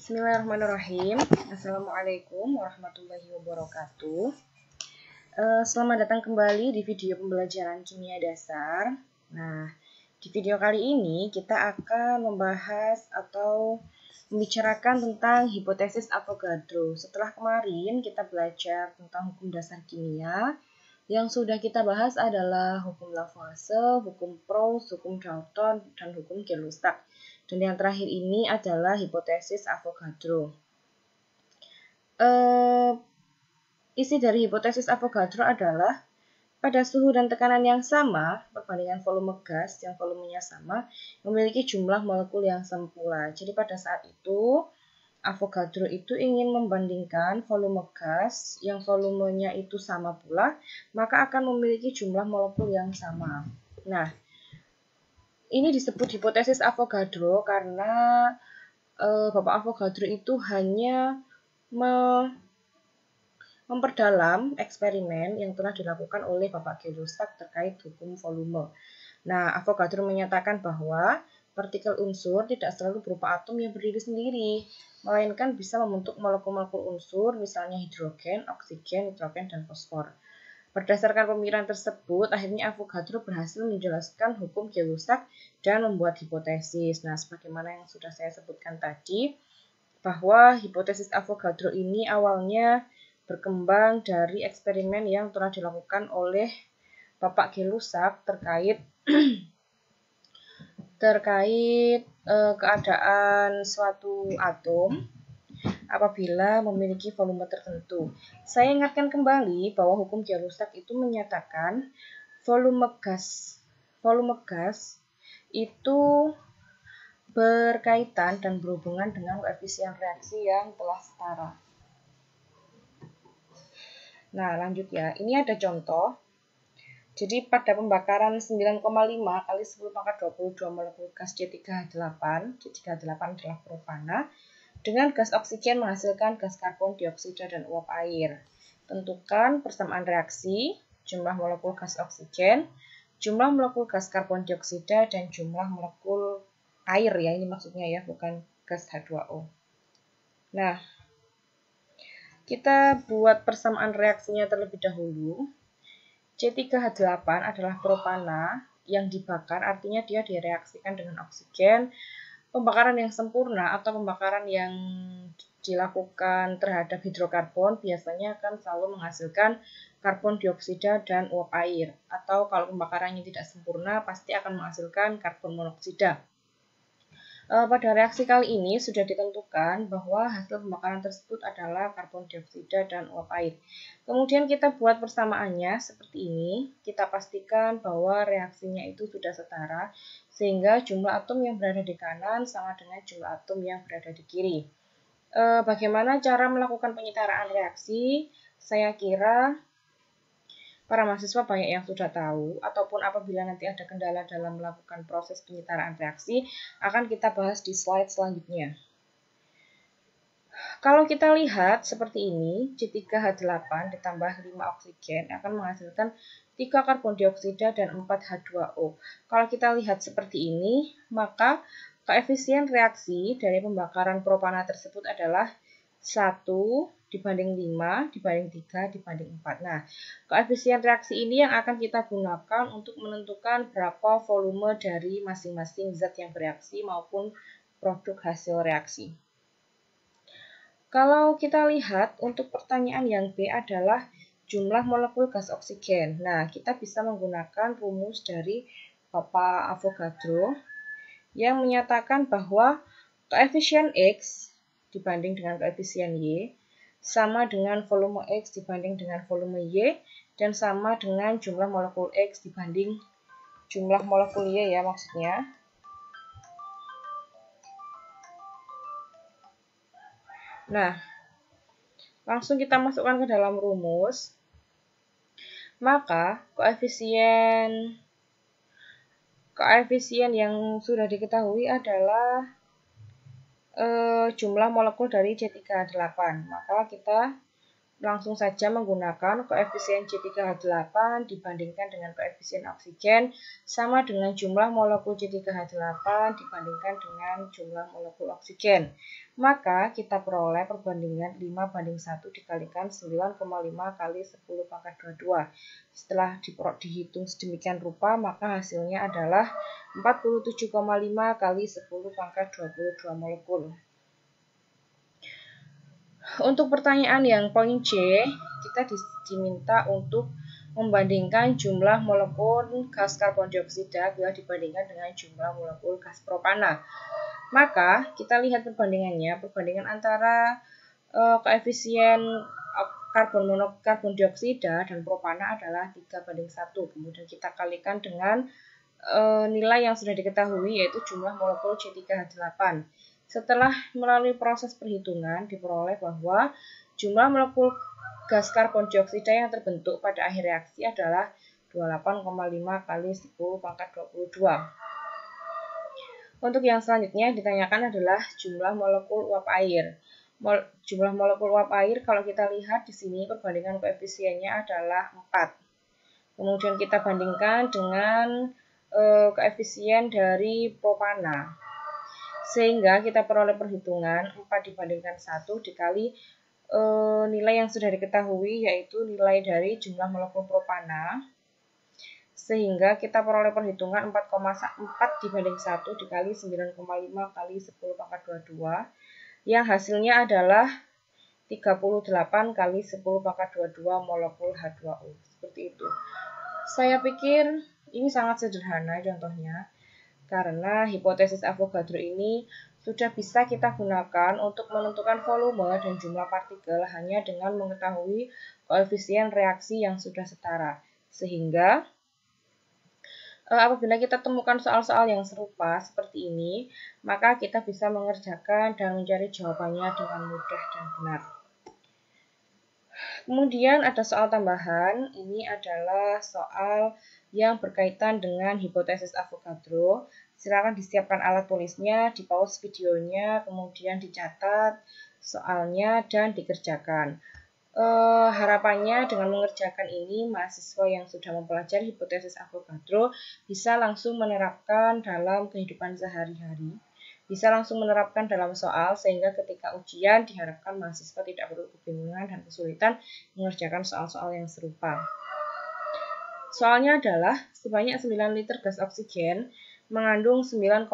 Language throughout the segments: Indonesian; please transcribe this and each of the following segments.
Bismillahirrahmanirrahim. Assalamualaikum warahmatullahi wabarakatuh. Selamat datang kembali di video pembelajaran kimia dasar. Nah, di video kali ini kita akan membahas atau membicarakan tentang hipotesis Avogadro. Setelah kemarin kita belajar tentang hukum dasar kimia, yang sudah kita bahas adalah hukum Lavoisier, hukum Proust, hukum Dalton, dan hukum Gay-Lussac. Dan yang terakhir ini adalah hipotesis Avogadro. Isi dari hipotesis Avogadro adalah pada suhu dan tekanan yang sama, perbandingan volume gas yang volumenya sama, memiliki jumlah molekul yang sama pula. Jadi pada saat itu, Avogadro itu ingin membandingkan volume gas yang volumenya itu sama pula, maka akan memiliki jumlah molekul yang sama. Nah, ini disebut hipotesis Avogadro karena Bapak Avogadro itu hanya memperdalam eksperimen yang telah dilakukan oleh Bapak Gay-Lussac terkait hukum volume. Nah, Avogadro menyatakan bahwa partikel unsur tidak selalu berupa atom yang berdiri sendiri, melainkan bisa membentuk molekul-molekul unsur, misalnya hidrogen, oksigen, nitrogen, dan fosfor. Berdasarkan pemikiran tersebut, akhirnya Avogadro berhasil menjelaskan hukum Gay-Lussac dan membuat hipotesis. Nah, sebagaimana yang sudah saya sebutkan tadi, bahwa hipotesis Avogadro ini awalnya berkembang dari eksperimen yang telah dilakukan oleh Bapak Gay-Lussac terkait keadaan suatu atom apabila memiliki volume tertentu. Saya ingatkan kembali bahwa hukum Gay-Lussac itu menyatakan volume gas itu berkaitan dan berhubungan dengan koefisien reaksi yang telah setara. Nah, lanjut ya. Ini ada contoh. Jadi pada pembakaran 9,5 kali 10 pangkat 22 molekul gas C3H8, C3H8 adalah propana, dengan gas oksigen menghasilkan gas karbon dioksida dan uap air. Tentukan persamaan reaksi, jumlah molekul gas oksigen, jumlah molekul gas karbon dioksida, dan jumlah molekul air ya, ini maksudnya ya, bukan gas H2O. Nah, kita buat persamaan reaksinya terlebih dahulu. C3H8 adalah propana yang dibakar, artinya dia direaksikan dengan oksigen. Pembakaran yang sempurna atau pembakaran yang dilakukan terhadap hidrokarbon biasanya akan selalu menghasilkan karbon dioksida dan uap air. Atau kalau pembakarannya tidak sempurna, pasti akan menghasilkan karbon monoksida. Pada reaksi kali ini sudah ditentukan bahwa hasil pembakaran tersebut adalah karbon dioksida dan uap air. Kemudian kita buat persamaannya seperti ini. Kita pastikan bahwa reaksinya itu sudah setara, sehingga jumlah atom yang berada di kanan sama dengan jumlah atom yang berada di kiri. Bagaimana cara melakukan penyetaraan reaksi? Saya kira para mahasiswa banyak yang sudah tahu, ataupun apabila nanti ada kendala dalam melakukan proses penyetaraan reaksi, akan kita bahas di slide selanjutnya. Kalau kita lihat seperti ini, C3H8 ditambah 5 oksigen akan menghasilkan 3 karbon dioksida dan 4 H2O. Kalau kita lihat seperti ini, maka koefisien reaksi dari pembakaran propana tersebut adalah 1 dibanding 5, dibanding 3, dibanding 4. Nah, koefisien reaksi ini yang akan kita gunakan untuk menentukan berapa volume dari masing-masing zat yang bereaksi maupun produk hasil reaksi. Kalau kita lihat untuk pertanyaan yang B adalah jumlah molekul gas oksigen. Nah, kita bisa menggunakan rumus dari Bapak Avogadro yang menyatakan bahwa koefisien X dibanding dengan koefisien Y sama dengan volume X dibanding dengan volume Y, dan sama dengan jumlah molekul X dibanding jumlah molekul Y ya maksudnya. Nah, langsung kita masukkan ke dalam rumus. Maka koefisien yang sudah diketahui adalah jumlah molekul dari C3H8. Maka kita langsung saja menggunakan koefisien C3H8 dibandingkan dengan koefisien oksigen sama dengan jumlah molekul C3H8 dibandingkan dengan jumlah molekul oksigen. Maka kita peroleh perbandingan 5:1 dikalikan 9,5 kali 10 pangkat 22. Setelah dihitung sedemikian rupa, maka hasilnya adalah 47,5 kali 10 pangkat 22 molekul. Untuk pertanyaan yang poin C, kita diminta untuk membandingkan jumlah molekul gas karbon dioksida bila dibandingkan dengan jumlah molekul gas propana. Maka kita lihat perbandingan antara koefisien karbon dioksida dan propana adalah 3:1. Kemudian kita kalikan dengan nilai yang sudah diketahui, yaitu jumlah molekul C3H8. Setelah melalui proses perhitungan, diperoleh bahwa jumlah molekul gas karbon dioksida yang terbentuk pada akhir reaksi adalah 28,5 kali 10 pangkat 22. Untuk yang selanjutnya ditanyakan adalah jumlah molekul uap air. Jumlah molekul uap air, kalau kita lihat di sini perbandingan koefisiennya adalah 4. Kemudian kita bandingkan dengan koefisien dari propana. Sehingga kita peroleh perhitungan 4 dibandingkan 1 dikali nilai yang sudah diketahui, yaitu nilai dari jumlah molekul propana. Sehingga kita peroleh perhitungan 4,4 dibanding 1 dikali 9,5 kali 10 pangkat 22. Yang hasilnya adalah 38 kali 10 pangkat 22 molekul H2O. Seperti itu. Saya pikir ini sangat sederhana contohnya. Karena hipotesis Avogadro ini sudah bisa kita gunakan untuk menentukan volume dan jumlah partikel hanya dengan mengetahui koefisien reaksi yang sudah setara. Sehingga apabila kita temukan soal-soal yang serupa seperti ini, maka kita bisa mengerjakan dan mencari jawabannya dengan mudah dan benar. Kemudian ada soal tambahan, ini adalah soal yang berkaitan dengan hipotesis Avogadro. Silakan disiapkan alat tulisnya, di-pause videonya, kemudian dicatat soalnya dan dikerjakan. Harapannya dengan mengerjakan ini, mahasiswa yang sudah mempelajari hipotesis Avogadro bisa langsung menerapkan dalam kehidupan sehari-hari, bisa langsung menerapkan dalam soal, sehingga ketika ujian diharapkan mahasiswa tidak perlu kebingungan dan kesulitan mengerjakan soal-soal yang serupa. Soalnya adalah sebanyak 9 liter gas oksigen mengandung 9,4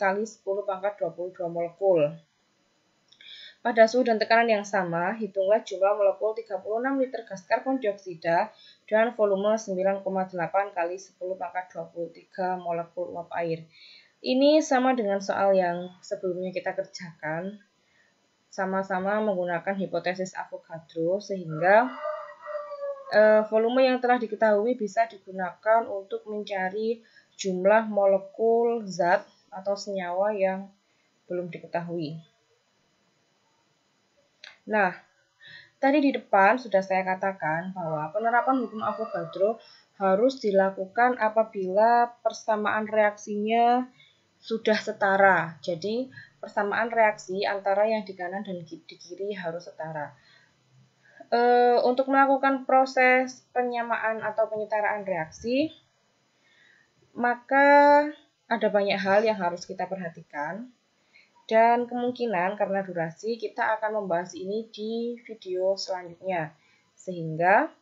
kali 10 pangkat 22 molekul. Pada suhu dan tekanan yang sama, hitunglah jumlah molekul 36 liter gas karbon dioksida dan volume 9,8 kali 10 pangkat 23 molekul uap air. Ini sama dengan soal yang sebelumnya kita kerjakan, sama-sama menggunakan hipotesis Avogadro, sehingga volume yang telah diketahui bisa digunakan untuk mencari jumlah molekul zat atau senyawa yang belum diketahui. Nah, tadi di depan sudah saya katakan bahwa penerapan hukum Avogadro harus dilakukan apabila persamaan reaksinya sudah setara. Jadi, persamaan reaksi antara yang di kanan dan di kiri harus setara. Untuk melakukan proses penyamaan atau penyetaraan reaksi, maka ada banyak hal yang harus kita perhatikan, dan kemungkinan karena durasi kita akan membahas ini di video selanjutnya, sehingga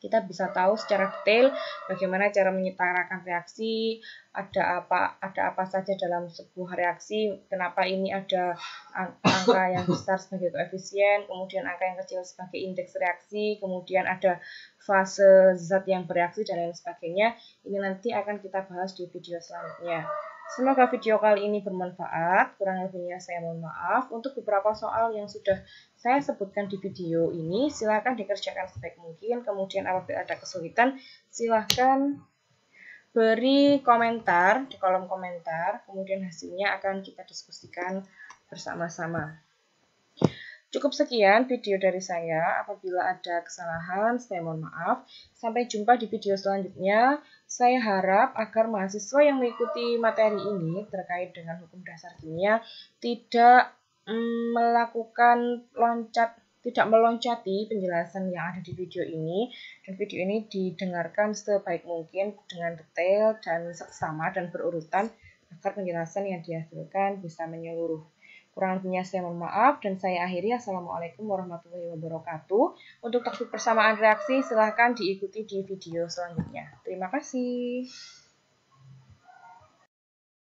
kita bisa tahu secara detail bagaimana cara menyetarakan reaksi, ada apa saja dalam sebuah reaksi, kenapa ini ada angka yang besar sebagai koefisien, kemudian angka yang kecil sebagai indeks reaksi, kemudian ada fase zat yang bereaksi dan lain sebagainya. Ini nanti akan kita bahas di video selanjutnya. Semoga video kali ini bermanfaat, kurang lebihnya saya mohon maaf. Untuk beberapa soal yang sudah saya sebutkan di video ini, silakan dikerjakan sebaik mungkin. Kemudian apabila ada kesulitan, silakan beri komentar di kolom komentar. Kemudian hasilnya akan kita diskusikan bersama-sama. Cukup sekian video dari saya. Apabila ada kesalahan, saya mohon maaf. Sampai jumpa di video selanjutnya. Saya harap agar mahasiswa yang mengikuti materi ini terkait dengan hukum dasar kimia tidak melakukan loncat tidak meloncati penjelasan yang ada di video ini, dan video ini didengarkan sebaik mungkin dengan detail dan seksama dan berurutan agar penjelasan yang dihasilkan bisa menyeluruh. Kurang lebihnya saya mohon maaf dan saya akhiri. Assalamualaikum warahmatullahi wabarakatuh. Untuk topik persamaan reaksi silahkan diikuti di video selanjutnya. Terima kasih.